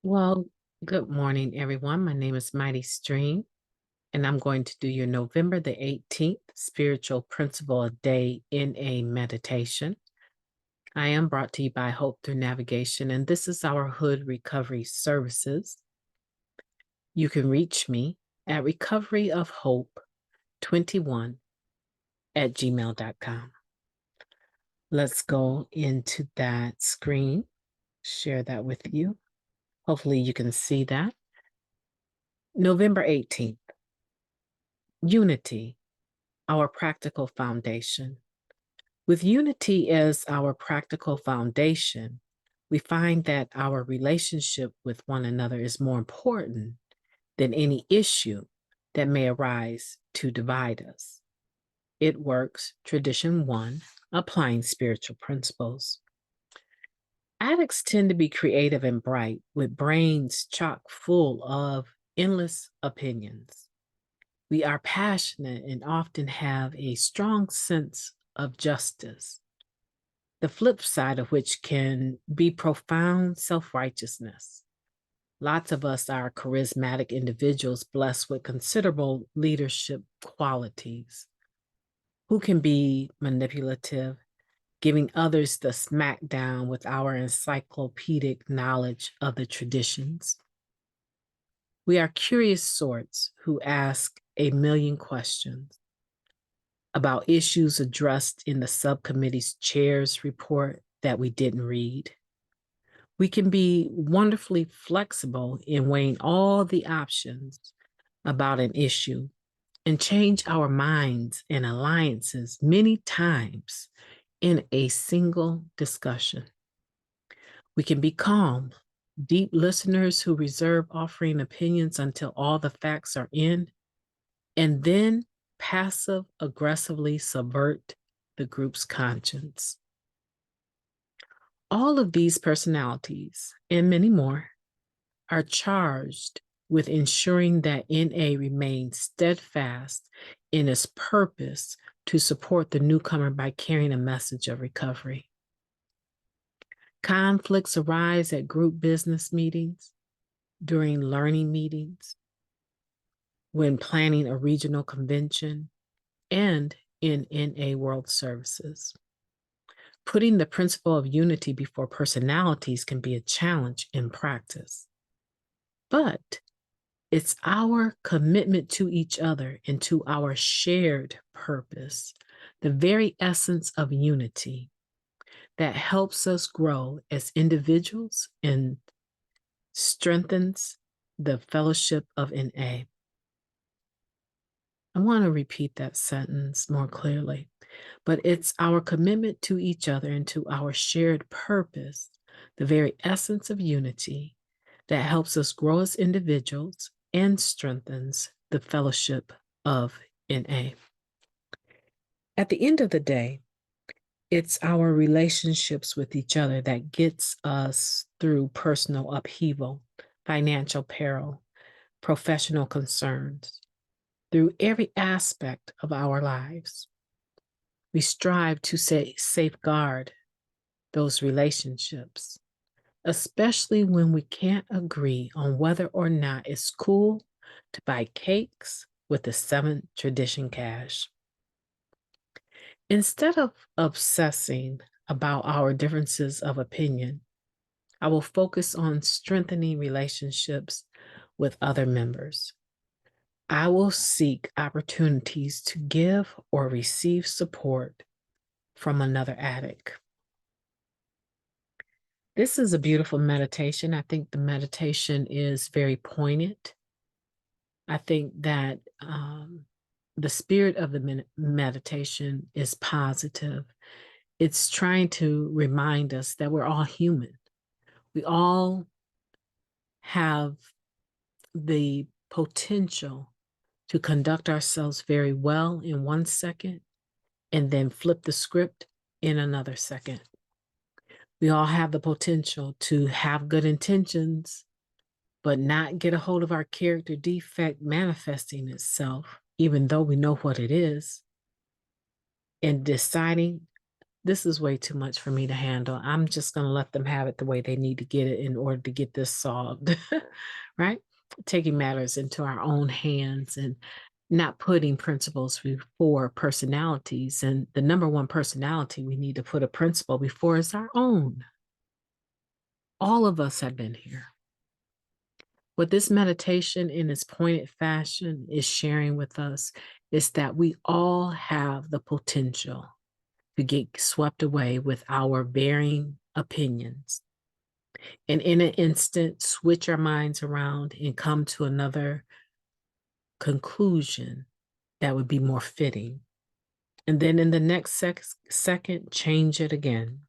Well, good morning, everyone. My name is MightyStream, and I'm going to do your November the 18th Spiritual Principle a Day in a Meditation. I am brought to you by Hope Through Navigation, and this is our Hood Recovery Services. You can reach me at recoveryofhope21@gmail.com. Let's go into that screen, share that with you. Hopefully, you can see that. November 18th. Unity, our practical foundation. With unity as our practical foundation, we find that our relationship with one another is more important than any issue that may arise to divide us. It works, tradition one, applying spiritual principles. Addicts tend to be creative and bright, with brains chock full of endless opinions. We are passionate and often have a strong sense of justice, the flip side of which can be profound self-righteousness. Lots of us are charismatic individuals blessed with considerable leadership qualities who can be manipulative, giving others the smackdown with our encyclopedic knowledge of the traditions. We are curious sorts who ask a million questions about issues addressed in the subcommittee's chair's report that we didn't read. We can be wonderfully flexible in weighing all the options about an issue and change our minds and alliances many times in a single discussion. We can be calm, deep listeners who reserve offering opinions until all the facts are in, and then passive aggressively subvert the group's conscience. All of these personalities, and many more, are charged with ensuring that NA remains steadfast in its purpose to support the newcomer by carrying a message of recovery. Conflicts arise at group business meetings, during learning meetings, when planning a regional convention, and in NA World Services. Putting the principle of unity before personalities can be a challenge in practice. But it's our commitment to each other and to our shared purpose, the very essence of unity, that helps us grow as individuals and strengthens the fellowship of NA. I want to repeat that sentence more clearly, but it's our commitment to each other and to our shared purpose, the very essence of unity, that helps us grow as individuals and strengthens the fellowship of NA. At the end of the day, it's our relationships with each other that gets us through personal upheaval, financial peril, professional concerns, through every aspect of our lives. We strive to safeguard those relationships, especially when we can't agree on whether or not it's cool to buy cakes with the 7th tradition cash. Instead of obsessing about our differences of opinion, I will focus on strengthening relationships with other members. I will seek opportunities to give or receive support from another addict. This is a beautiful meditation. I think the meditation is very poignant. I think that the spirit of the meditation is positive. It's trying to remind us that we're all human. We all have the potential to conduct ourselves very well in 1 second and then flip the script in another second. We all have the potential to have good intentions, but not get a hold of our character defect manifesting itself, even though we know what it is, and deciding this is way too much for me to handle. I'm just going to let them have it the way they need to get it in order to get this solved, right? Taking matters into our own hands and not putting principles before personalities. And the number one personality we need to put a principle before is our own. All of us have been here. What this meditation in its pointed fashion is sharing with us is that we all have the potential to get swept away with our varying opinions. And in an instant, switch our minds around and come to another conclusion that would be more fitting. And then in the next second, change it again.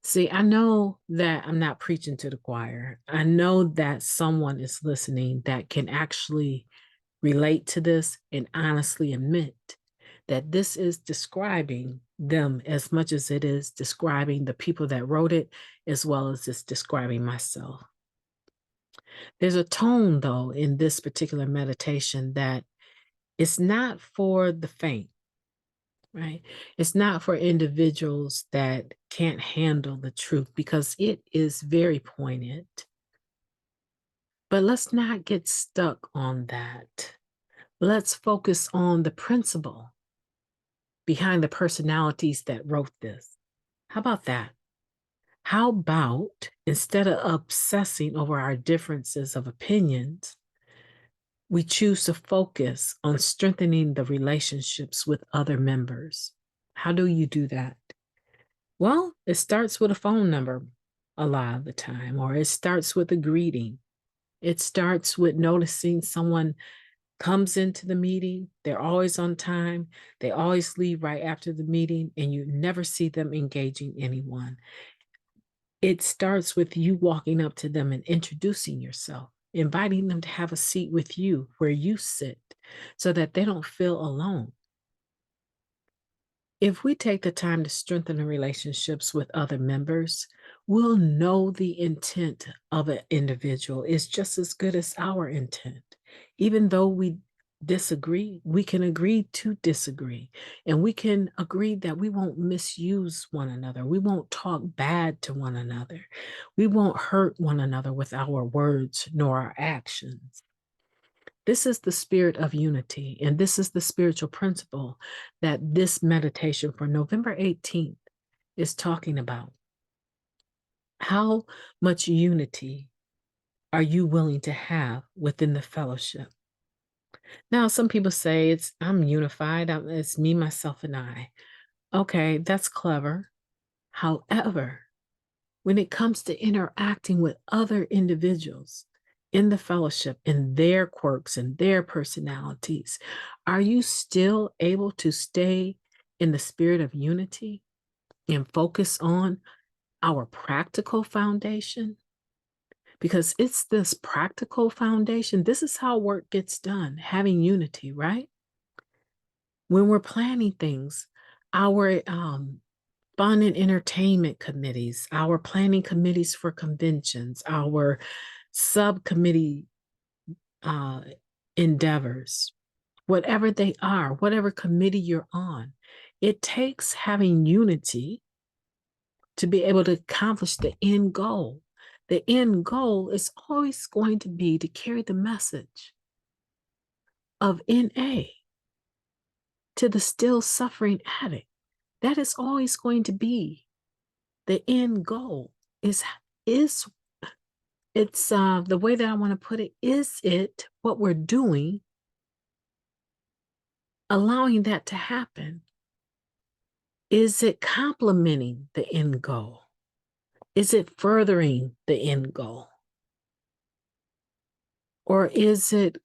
See, I know that I'm not preaching to the choir. I know that someone is listening that can actually relate to this and honestly admit that this is describing them as much as it is describing the people that wrote it, as well as it's describing myself. There's a tone, though, in this particular meditation that it's not for the faint, right? It's not for individuals that can't handle the truth because it is very poignant. But let's not get stuck on that. Let's focus on the principle behind the personalities that wrote this. How about that? How about instead of obsessing over our differences of opinions, we choose to focus on strengthening the relationships with other members? How do you do that? Well, it starts with a phone number a lot of the time, or it starts with a greeting. It starts with noticing someone comes into the meeting, they're always on time, they always leave right after the meeting, and you never see them engaging anyone. It starts with you walking up to them and introducing yourself, inviting them to have a seat with you where you sit so that they don't feel alone. If we take the time to strengthen the relationships with other members, we'll know the intent of an individual is just as good as our intent. Even though we disagree, we can agree to disagree. And we can agree that we won't misuse one another. We won't talk bad to one another. We won't hurt one another with our words nor our actions. This is the spirit of unity, and this is the spiritual principle that this meditation for November 18th is talking about. How much unity are you willing to have within the fellowship? Now, some people say I'm unified, it's me, myself, and I. Okay, that's clever. However, when it comes to interacting with other individuals in the fellowship and their quirks and their personalities, are you still able to stay in the spirit of unity and focus on our practical foundation? Because it's this practical foundation. This is how work gets done, having unity, right? When we're planning things, our fun and entertainment committees, our planning committees for conventions, our subcommittee endeavors, whatever they are, whatever committee you're on, it takes having unity to be able to accomplish the end goal. The end goal is always going to be to carry the message of NA to the still suffering addict. That is always going to be the end goal. Is it's the way that I want to put it, is it what we're doing, allowing that to happen? Is it complementing the end goal? Is it furthering the end goal? Or is it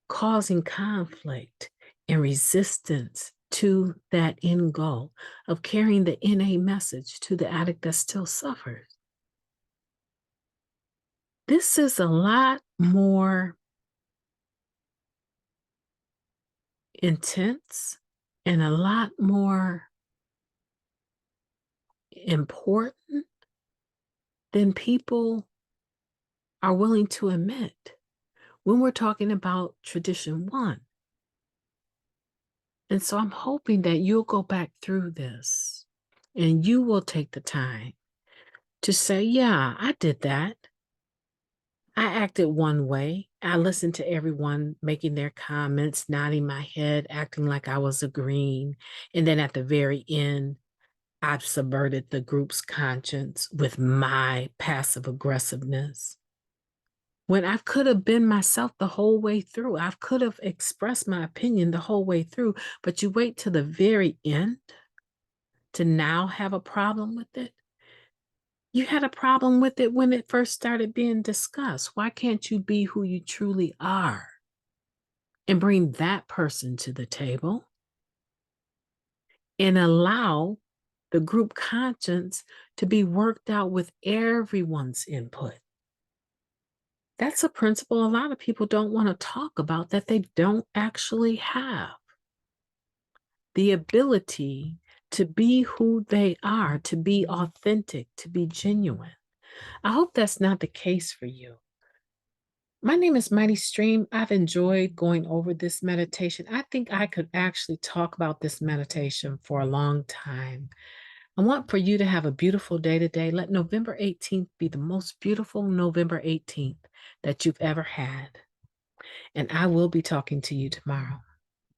causing conflict and resistance to that end goal of carrying the NA message to the addict that still suffers? This is a lot more intense and a lot more important than people are willing to admit when we're talking about tradition one. And so I'm hoping that you'll go back through this and you will take the time to say, yeah, I did that. I acted one way. I listened to everyone making their comments, nodding my head, acting like I was agreeing. And then at the very end, I've subverted the group's conscience with my passive aggressiveness. When I could have been myself the whole way through, I could have expressed my opinion the whole way through, but you wait to the very end to now have a problem with it. You had a problem with it when it first started being discussed. Why can't you be who you truly are and bring that person to the table and allow the group conscience to be worked out with everyone's input? That's a principle a lot of people don't want to talk about that they don't actually have. The ability to be who they are, to be authentic, to be genuine. I hope that's not the case for you. My name is Mighty Stream. I've enjoyed going over this meditation. I think I could actually talk about this meditation for a long time. I want for you to have a beautiful day today. Let November 18th be the most beautiful November 18th that you've ever had. And I will be talking to you tomorrow.